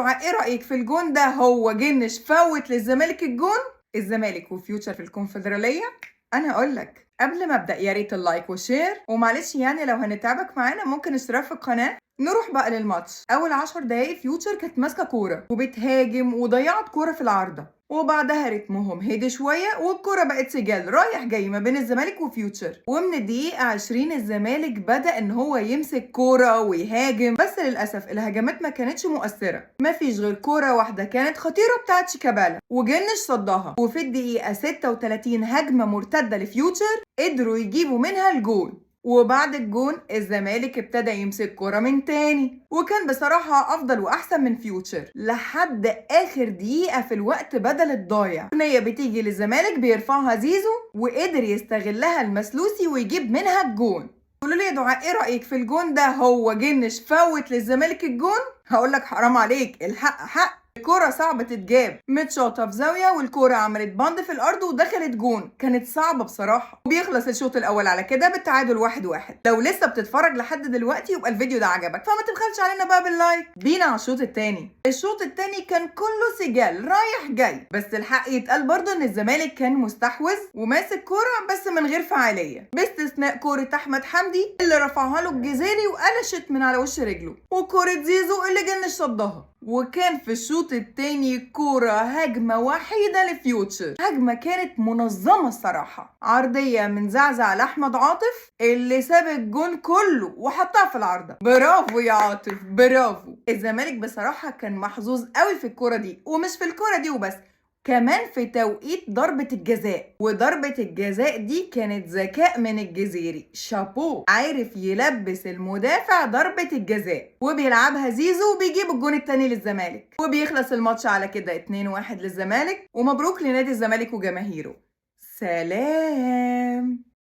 دعاء، ايه رأيك في الجون ده؟ هو جنش فوت للزمالك الجون. الزمالك وفيوتشر في الكونفدرالية. انا اقول لك قبل ما ابدا يا ريت اللايك والشير، ومعلش يعني لو هنتعبك معانا ممكن اشتراك في القناه. نروح بقى للماتش. اول 10 دقايق فيوتشر كانت ماسكه كوره وبتهاجم وضيعت كوره في العارضه، وبعدها رتمهم هدي شويه والكوره بقت سجال رايح جاي ما بين الزمالك وفيوتشر. ومن الدقيقه 20 الزمالك بدا ان هو يمسك كوره ويهاجم، بس للاسف الهجمات ما كانتش مؤثره. مفيش غير كوره واحده كانت خطيره بتاعت شيكابالا وجنش صدها. وفي الدقيقه 36 هجمه مرتده لفيوتشر قدروا يجيبوا منها الجول. وبعد الجون الزمالك ابتدى يمسك كرة من تاني، وكان بصراحة أفضل وأحسن من فيوتشر لحد آخر دقيقة في الوقت بدل الضايع. ركنية بتيجي للزمالك بيرفعها زيزو وقدر يستغلها المسلوسي ويجيب منها الجون. قولوا لي يا دعاء، ايه رأيك في الجون ده؟ هو جنش فوت للزمالك الجون؟ هقولك حرام عليك، الحق حق. الكرة صعبة تتجاب، متشاطة في زاوية والكرة عملت بند في الأرض ودخلت جون، كانت صعبة بصراحة. وبيخلص الشوط الأول على كده بالتعادل 1-1. لو لسه بتتفرج لحد دلوقتي يبقى الفيديو ده عجبك، فما تبخلش علينا بقى باللايك. بينا على الشوط التاني. الشوط التاني كان كله سجال رايح جاي، بس الحق يتقال برضه إن الزمالك كان مستحوذ وماسك كرة بس من غير فعالية، باستثناء كرة أحمد حمدي اللي رفعها له الجزيري وقلشت من على وش رجله، وكرة زيزو اللي جنش صدها. وكان في الشوط التاني كورة هجمة وحيدة لفيوتشر، هجمة كانت منظمة الصراحة، عرضية من زعزع لأحمد عاطف اللي ساب الجون كله وحطها في العارضة. برافو يا عاطف برافو. الزمالك بصراحة كان محظوظ قوي في الكورة دي، ومش في الكورة دي وبس، كمان في توقيت ضربة الجزاء. وضربة الجزاء دي كانت ذكاء من الجزيري، شابو، عارف يلبس المدافع ضربة الجزاء وبيلعبها زيزو وبيجيب الجون التاني للزمالك. وبيخلص الماتش على كده 2-1 للزمالك، ومبروك لنادي الزمالك وجماهيره. سلام.